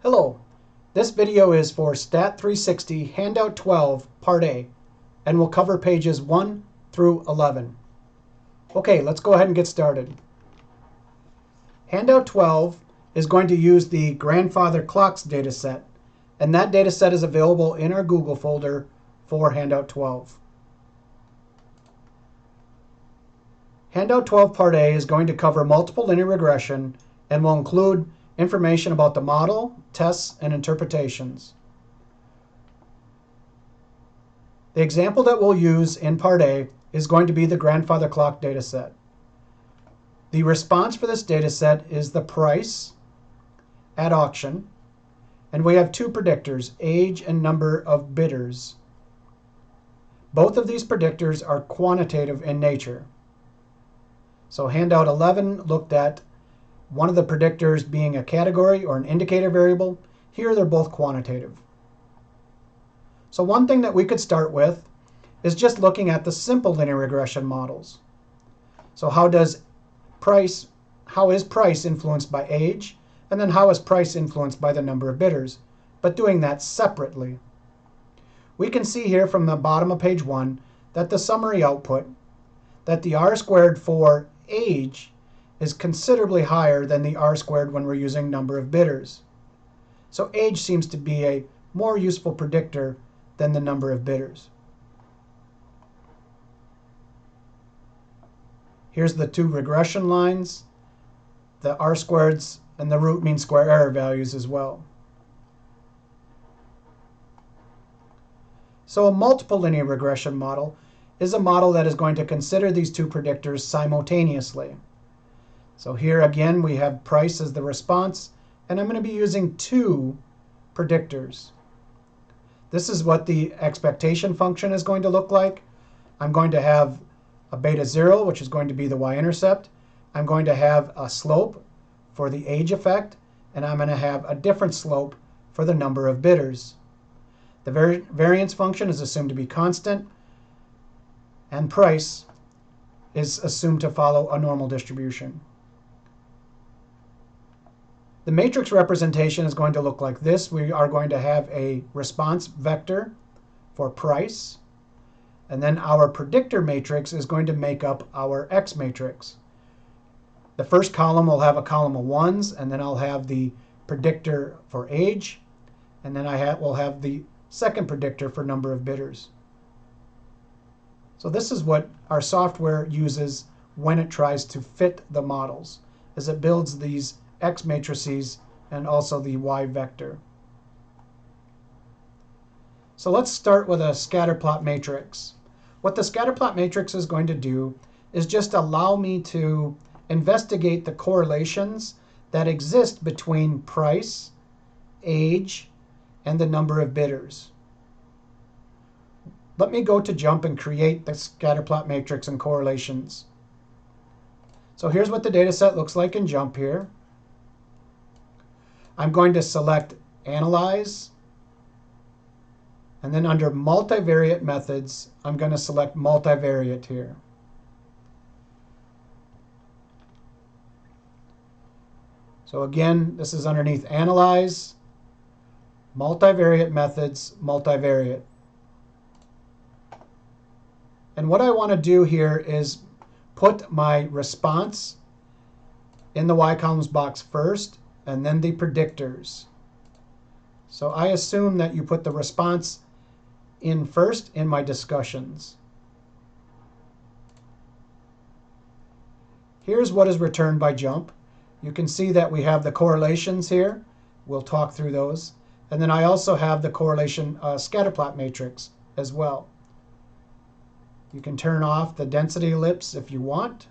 Hello, this video is for Stat 360 Handout 12 Part A and will cover pages 1 through 11. Okay, let's go ahead and get started. Handout 12 is going to use the grandfather clocks dataset, and that dataset is available in our Google folder for Handout 12. Handout 12 Part A is going to cover multiple linear regression and will include information about the model, tests, and interpretations. The example that we'll use in Part A is going to be the grandfather clock dataset. The response for this dataset is the price at auction, and we have two predictors, age and number of bidders. Both of these predictors are quantitative in nature. So Handout 11 looked at one of the predictors being a category or an indicator variable. Here they're both quantitative. So one thing that we could start with is just looking at the simple linear regression models. So how is price influenced by age, and then how is price influenced by the number of bidders, but doing that separately. We can see here from the bottom of page 1 that the summary output, that the R² for age is considerably higher than the R² when we're using number of bidders. So age seems to be a more useful predictor than the number of bidders. Here's the two regression lines, the R² and the root mean square error values as well. So a multiple linear regression model is a model that is going to consider these two predictors simultaneously. So here again we have price as the response, and I'm going to be using two predictors. This is what the expectation function is going to look like. I'm going to have a beta 0, which is going to be the y-intercept. I'm going to have a slope for the age effect, and I'm going to have a different slope for the number of bidders. The variance function is assumed to be constant, and price is assumed to follow a normal distribution. The matrix representation is going to look like this. We are going to have a response vector for price, and then our predictor matrix is going to make up our X matrix. The first column will have a column of 1s, and then I'll have the predictor for age, and then will have the second predictor for number of bidders. So this is what our software uses when it tries to fit the models, as it builds these X matrices and also the Y vector. So let's start with a scatterplot matrix. What the scatterplot matrix is going to do is just allow me to investigate the correlations that exist between price, age, and the number of bidders. Let me go to Jump and create the scatterplot matrix and correlations. So here's what the data set looks like in Jump here. I'm going to select Analyze, and then under Multivariate Methods, I'm going to select Multivariate here. So again, this is underneath Analyze, Multivariate Methods, Multivariate. And what I want to do here is put my response in the y-columns box first, and then the predictors. So I assume that you put the response in first in my discussions. Here's what is returned by Jump. You can see that we have the correlations here. We'll talk through those. And then I also have the correlation scatterplot matrix as well. You can turn off the density ellipse if you want.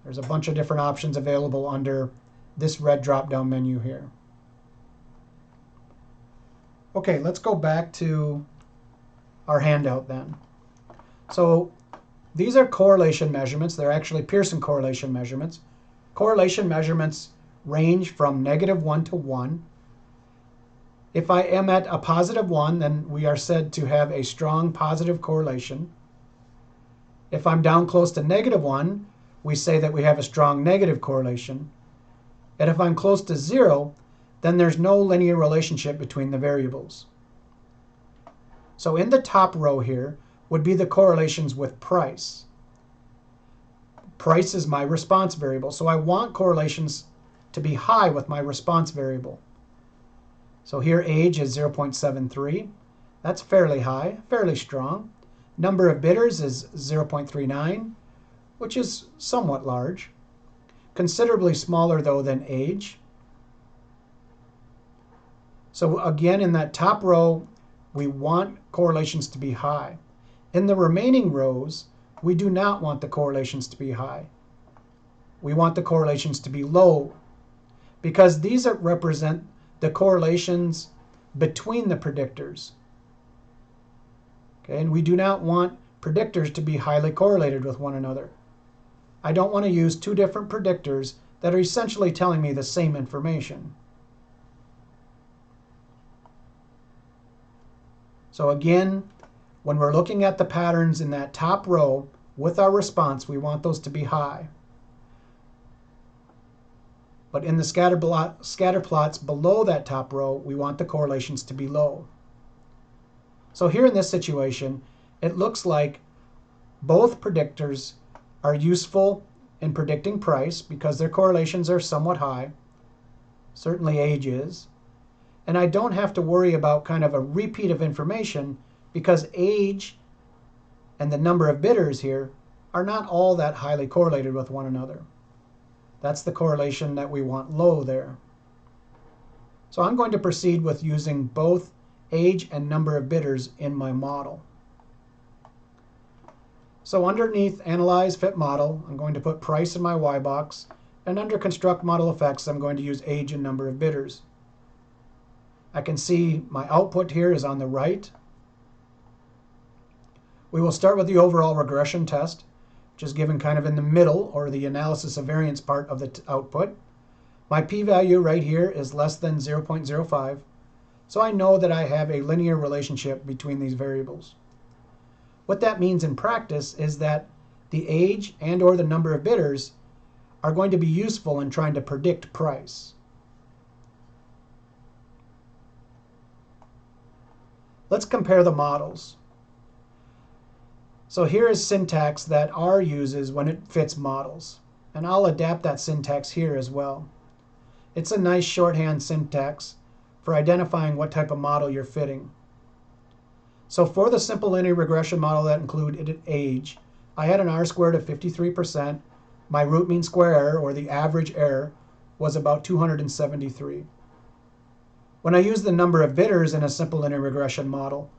There's a bunch of different options available under this red drop-down menu here. Okay, let's go back to our handout then. So these are correlation measurements. They're actually Pearson correlation measurements. Correlation measurements range from -1 to 1. If I am at a +1, then we are said to have a strong positive correlation. If I'm down close to -1, we say that we have a strong negative correlation. And if I'm close to 0, then there's no linear relationship between the variables. So in the top row here would be the correlations with price. Price is my response variable, so I want correlations to be high with my response variable. So here age is 0.73. That's fairly high, fairly strong. Number of bidders is 0.39, which is somewhat large. Considerably smaller, though, than age. So again, in that top row, we want correlations to be high. In the remaining rows, we do not want the correlations to be high. We want the correlations to be low, because these represent the correlations between the predictors. Okay, and we do not want predictors to be highly correlated with one another. I don't want to use two different predictors that are essentially telling me the same information. So again, when we're looking at the patterns in that top row with our response, we want those to be high. But in the scatter plots below that top row, we want the correlations to be low. So here in this situation, it looks like both predictors are useful in predicting price because their correlations are somewhat high. Certainly age is. And I don't have to worry about kind of a repeat of information because age and the number of bidders here are not all that highly correlated with one another. That's the correlation that we want low there. So I'm going to proceed with using both age and number of bidders in my model. So underneath Analyze Fit Model, I'm going to put price in my Y box, and under Construct Model Effects, I'm going to use age and number of bidders. I can see my output here is on the right. We will start with the overall regression test, which is given kind of in the middle, or the analysis of variance part of the output. My p-value right here is less than 0.05, so I know that I have a linear relationship between these variables. What that means in practice is that the age and or the number of bidders are going to be useful in trying to predict price. Let's compare the models. So here is syntax that R uses when it fits models. And I'll adapt that syntax here as well. It's a nice shorthand syntax for identifying what type of model you're fitting. So for the simple linear regression model that included age, I had an R-squared of 53%. My root mean square error, or the average error, was about 273. When I used the number of bidders in a simple linear regression model,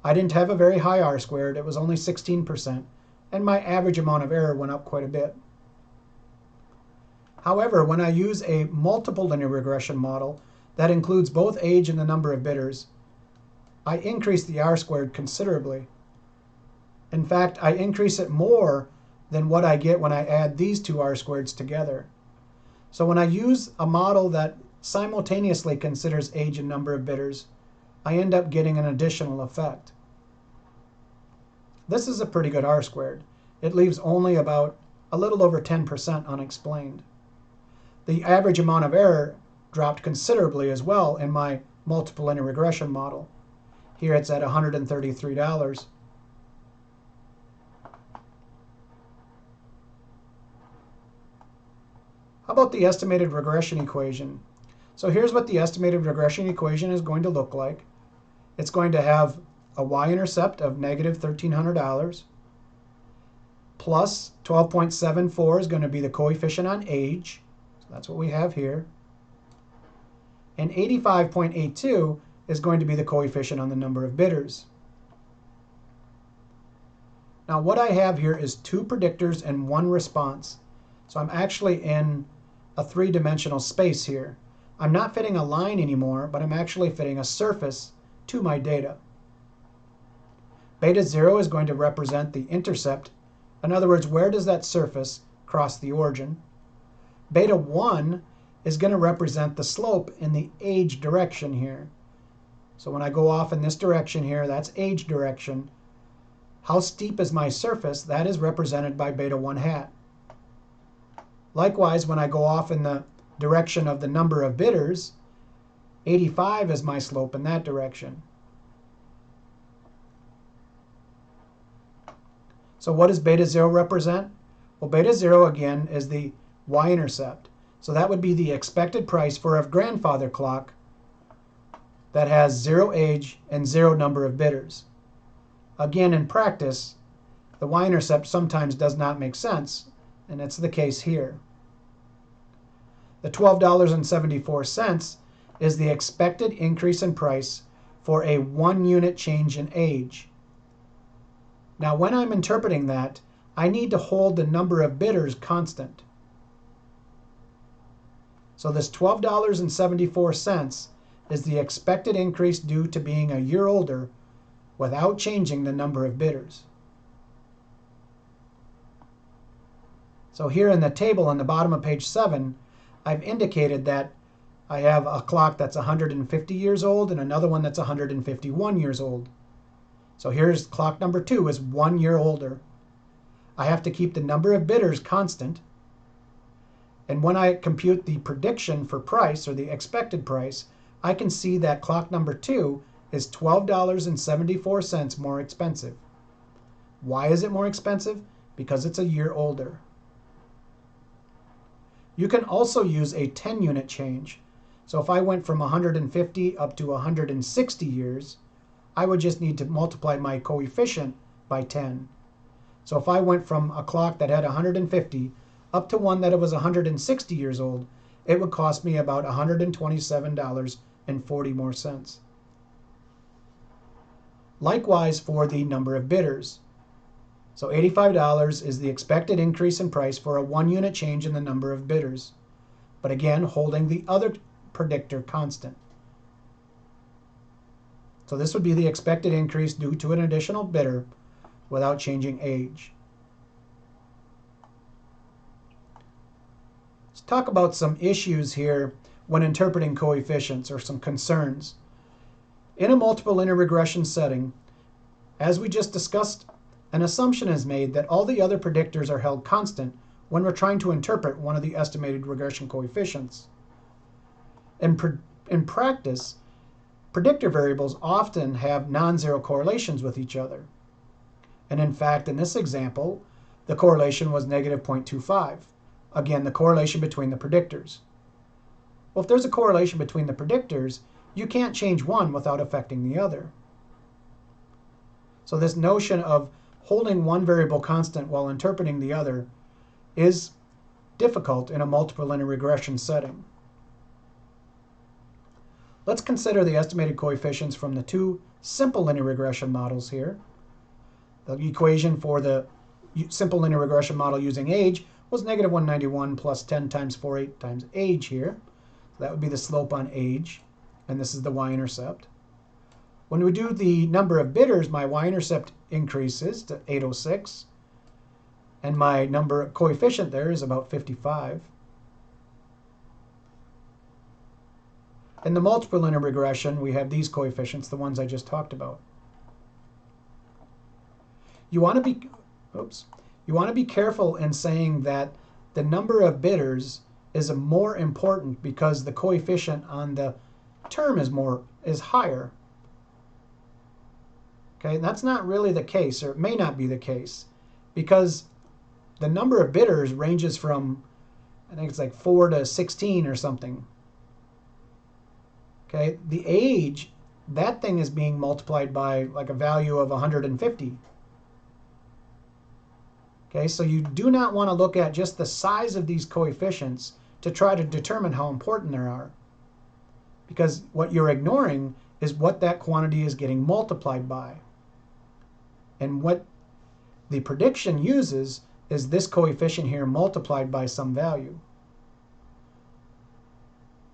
I didn't have a very high R-squared. It was only 16%, and my average amount of error went up quite a bit. However, when I use a multiple linear regression model that includes both age and the number of bidders, I increase the R-squared considerably. In fact, I increase it more than what I get when I add these two R-squareds together. So when I use a model that simultaneously considers age and number of bidders, I end up getting an additional effect. This is a pretty good R-squared. It leaves only about a little over 10% unexplained. The average amount of error dropped considerably as well in my multiple linear regression model. Here it's at $133. How about the estimated regression equation? So here's what the estimated regression equation is going to look like. It's going to have a y-intercept of negative $1,300 plus 12.74 is going to be the coefficient on age. So that's what we have here. And 85.82 is going to be the coefficient on the number of bidders. Now what I have here is two predictors and one response. So I'm actually in a three-dimensional space here. I'm not fitting a line anymore, but I'm actually fitting a surface to my data. Beta 0 is going to represent the intercept. In other words, where does that surface cross the origin? Beta 1 is going to represent the slope in the age direction here. So when I go off in this direction here, that's age direction. How steep is my surface? That is represented by beta 1 hat. Likewise, when I go off in the direction of the number of bidders, 85 is my slope in that direction. So what does beta 0 represent? Well, beta 0 again is the y-intercept. So that would be the expected price for a grandfather clock that has 0 age and 0 number of bidders. Again, in practice, the y-intercept sometimes does not make sense, and it's the case here. The $12.74 is the expected increase in price for a 1 unit change in age. Now, when I'm interpreting that, I need to hold the number of bidders constant. So this $12.74 is the expected increase due to being a year older without changing the number of bidders. So here in the table on the bottom of page 7, I've indicated that I have a clock that's 150 years old and another one that's 151 years old. So here's clock number 2 is 1 year older. I have to keep the number of bidders constant. And when I compute the prediction for price, or the expected price, I can see that clock number 2 is $12.74 more expensive. Why is it more expensive? Because it's a year older. You can also use a 10-unit change. So if I went from 150 up to 160 years, I would just need to multiply my coefficient by 10. So if I went from a clock that had 150 up to one that was 160 years old, it would cost me about $127.40 more cents. Likewise for the number of bidders. So $85 is the expected increase in price for a 1 unit change in the number of bidders, but again holding the other predictor constant. So this would be the expected increase due to an additional bidder without changing age. Let's talk about some issues here when interpreting coefficients, or some concerns. In a multiple linear regression setting, as we just discussed, an assumption is made that all the other predictors are held constant when we're trying to interpret one of the estimated regression coefficients. In practice, predictor variables often have non-zero correlations with each other. And in fact, in this example, the correlation was negative 0.25. Again, the correlation between the predictors. Well, if there's a correlation between the predictors, you can't change one without affecting the other. So this notion of holding one variable constant while interpreting the other is difficult in a multiple linear regression setting. Let's consider the estimated coefficients from the two simple linear regression models here. The equation for the simple linear regression model using age was negative 191 plus 10 times 48 times age here. So that would be the slope on age, and this is the y-intercept. When we do the number of bidders, my y-intercept increases to 806, and my number coefficient there is about 55. In the multiple linear regression, we have these coefficients, the ones I just talked about. You want to be careful in saying that the number of bidders is more important because the coefficient on the term is higher. Okay, and that's not really the case, or it may not be the case, because the number of bidders ranges from, I think it's like 4 to 16 or something. Okay, the age, that thing is being multiplied by like a value of 150. Okay, so you do not want to look at just the size of these coefficients to try to determine how important they are. Because what you're ignoring is what that quantity is getting multiplied by. And what the prediction uses is this coefficient here multiplied by some value.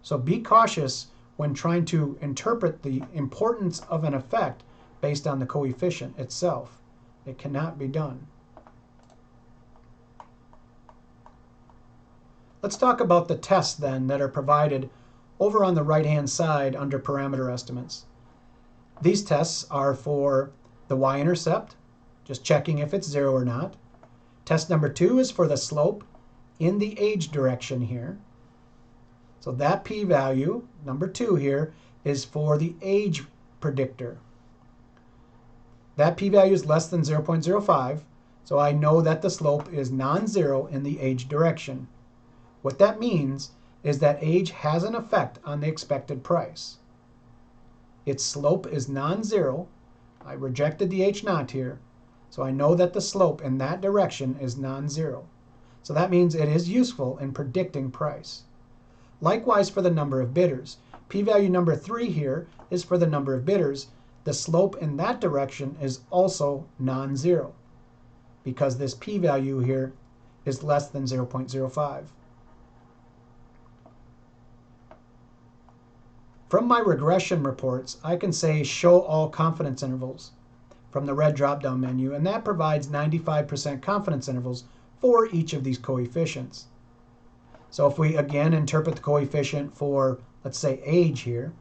So be cautious when trying to interpret the importance of an effect based on the coefficient itself. It cannot be done. Let's talk about the tests then that are provided over on the right-hand side under parameter estimates. These tests are for the y-intercept, just checking if it's 0 or not. Test number 2 is for the slope in the age direction here. So that p-value, number 2 here, is for the age predictor. That p-value is less than 0.05, so I know that the slope is non-zero in the age direction. What that means is that age has an effect on the expected price. Its slope is non-zero. I rejected the h0 here, so I know that the slope in that direction is non-zero. So that means it is useful in predicting price. Likewise for the number of bidders. P-value number 3 here is for the number of bidders. The slope in that direction is also non-zero because this p-value here is less than 0.05. From my regression reports, I can say show all confidence intervals from the red drop-down menu, and that provides 95% confidence intervals for each of these coefficients. So if we again interpret the coefficient for, let's say, age here,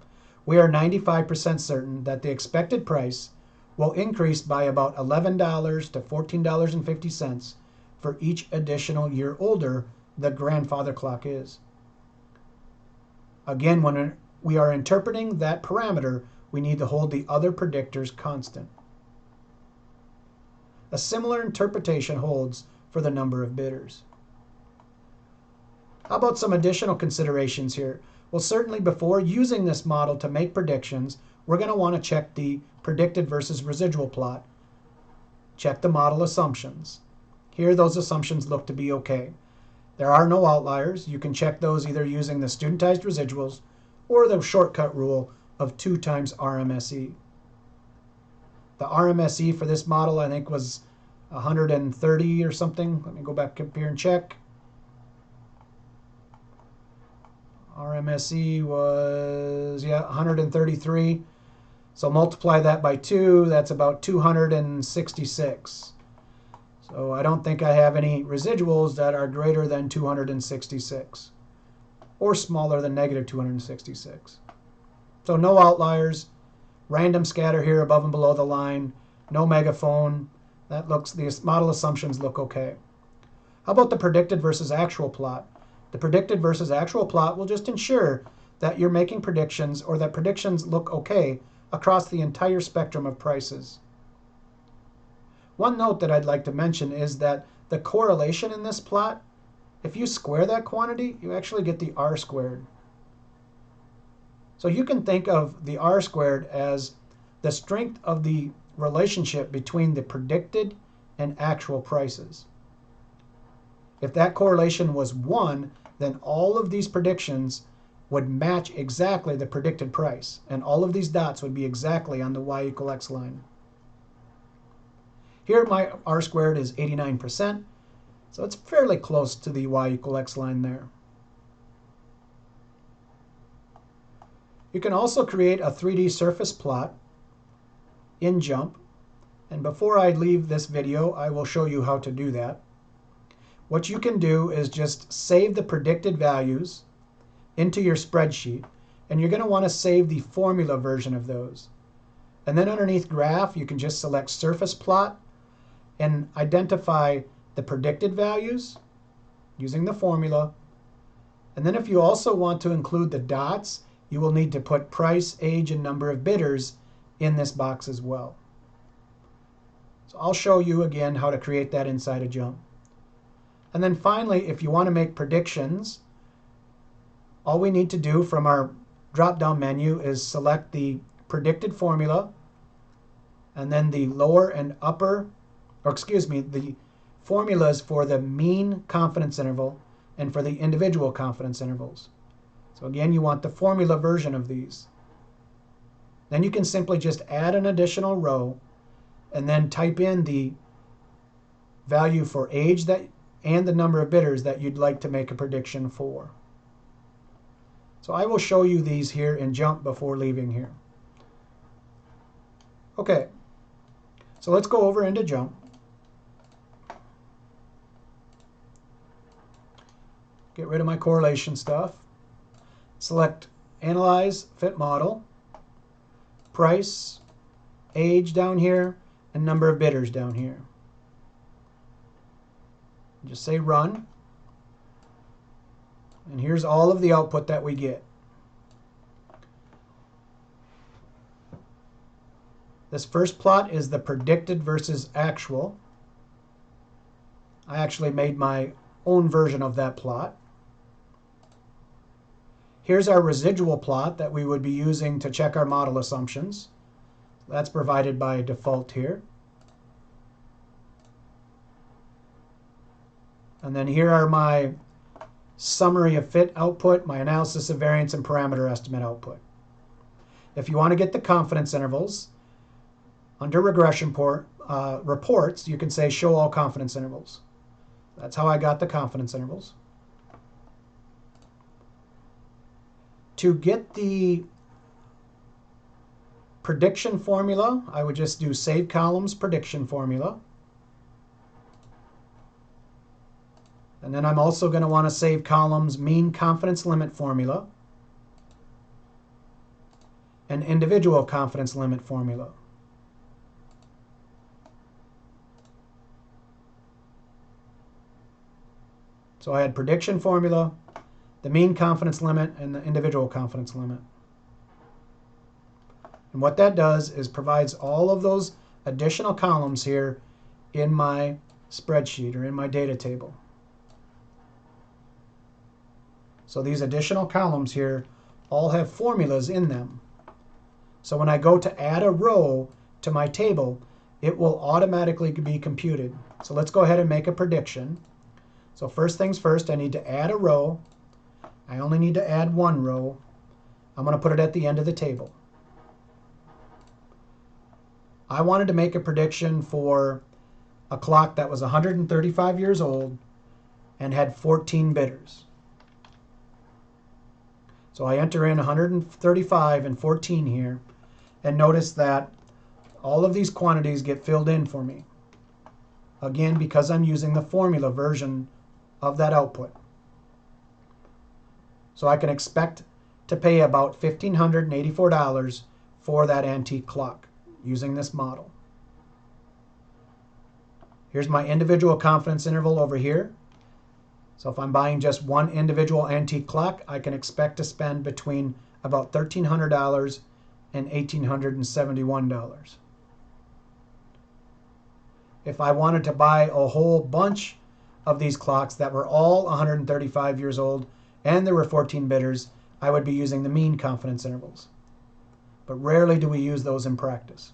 we are 95% certain that the expected price will increase by about $11 to $14.50 for each additional year older the grandfather clock is. Again, when we are interpreting that parameter, we need to hold the other predictors constant. A similar interpretation holds for the number of bidders. How about some additional considerations here? Well, certainly before using this model to make predictions, we're going to want to check the predicted versus residual plot. Check the model assumptions. Here, those assumptions look to be okay. There are no outliers. You can check those either using the studentized residuals or the shortcut rule of 2 times RMSE. The RMSE for this model, I think, was 130 or something. Let me go back up here and check. RMSE was, 133. So multiply that by 2, that's about 266. So I don't think I have any residuals that are greater than 266 or smaller than negative 266. So no outliers, random scatter here above and below the line, no megaphone. The model assumptions look okay. How about the predicted versus actual plot? The predicted versus actual plot will just ensure that you're making predictions or that predictions look okay across the entire spectrum of prices. One note that I'd like to mention is that the correlation in this plot, if you square that quantity, you actually get the r squared. So you can think of the r squared as the strength of the relationship between the predicted and actual prices. If that correlation was 1, then all of these predictions would match exactly the predicted price, and all of these dots would be exactly on the y equal x line. Here my r squared is 89%, so it's fairly close to the y equal x line there. You can also create a 3D surface plot in JUMP, and before I leave this video, I will show you how to do that. What you can do is just save the predicted values into your spreadsheet, and you're going to want to save the formula version of those. And then underneath graph, you can just select surface plot and identify the predicted values using the formula. And then if you also want to include the dots, you will need to put price, age, and number of bidders in this box as well. So I'll show you again how to create that inside of JUMP. And then finally, if you want to make predictions, all we need to do from our drop-down menu is select the predicted formula, and then the lower and upper, the formulas for the mean confidence interval and for the individual confidence intervals. So again, you want the formula version of these. Then you can simply just add an additional row and then type in the value for age and the number of bidders that you'd like to make a prediction for. So I will show you these here in JUMP before leaving here. Okay, so let's go over into JUMP. Get rid of my correlation stuff. Select Analyze, Fit Model, Price, Age down here, and Number of Bidders down here. Just say Run. And here's all of the output that we get. This first plot is the predicted versus actual. I actually made my own version of that plot. Here's our residual plot that we would be using to check our model assumptions. That's provided by default here. And then here are my summary of fit output, my analysis of variance, and parameter estimate output. If you want to get the confidence intervals, under regression reports, you can say show all confidence intervals. That's how I got the confidence intervals. To get the prediction formula, I would just do save columns prediction formula. And then I'm also going to want to save columns mean confidence limit formula and individual confidence limit formula. So I had prediction formula, the mean confidence limit, and the individual confidence limit. And what that does is provides all of those additional columns here in my spreadsheet or in my data table. So these additional columns here all have formulas in them. So when I go to add a row to my table, it will automatically be computed. So let's go ahead and make a prediction. So first things first, I need to add a row. I only need to add one row. I'm going to put it at the end of the table. I wanted to make a prediction for a clock that was 135 years old and had 14 bidders. So I enter in 135 and 14 here, and notice that all of these quantities get filled in for me. Again, because I'm using the formula version of that output. So I can expect to pay about $1,584 for that antique clock using this model. Here's my individual confidence interval over here. So if I'm buying just one individual antique clock, I can expect to spend between about $1,300 and $1,871. If I wanted to buy a whole bunch of these clocks that were all 135 years old and there were 14 bidders, I would be using the mean confidence intervals. But rarely do we use those in practice.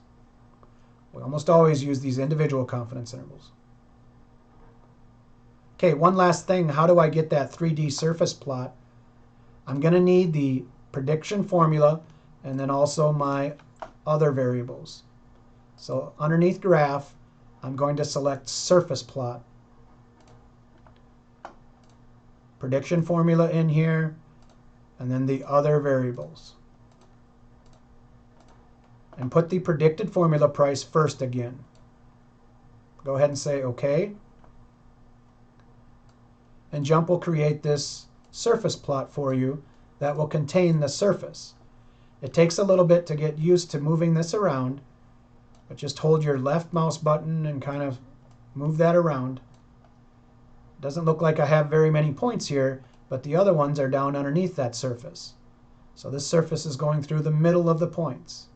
We almost always use these individual confidence intervals. Okay, one last thing. How do I get that 3D surface plot? I'm going to need the prediction formula and then also my other variables. So underneath graph, I'm going to select surface plot. Prediction formula in here, and then the other variables. And put the predicted formula price first again. Go ahead and say OK. And JMP will create this surface plot for you that will contain the surface. It takes a little bit to get used to moving this around, but just hold your left mouse button and kind of move that around. It doesn't look like I have very many points here, but the other ones are down underneath that surface. So this surface is going through the middle of the points.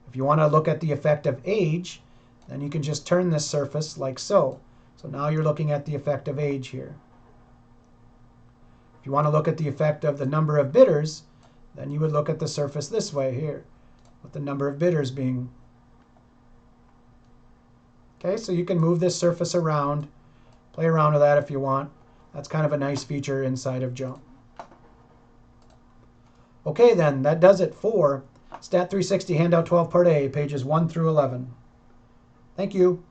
If you want to look at the effect of age, then you can just turn this surface like so. So now you're looking at the effect of age here. If you want to look at the effect of the number of bidders, then you would look at the surface this way here, with the number of bidders being. Okay, so you can move this surface around, play around with that if you want. That's kind of a nice feature inside of JMP. Okay then, that does it for Stat 360 Handout 12 Part A, pages 1 through 11. Thank you.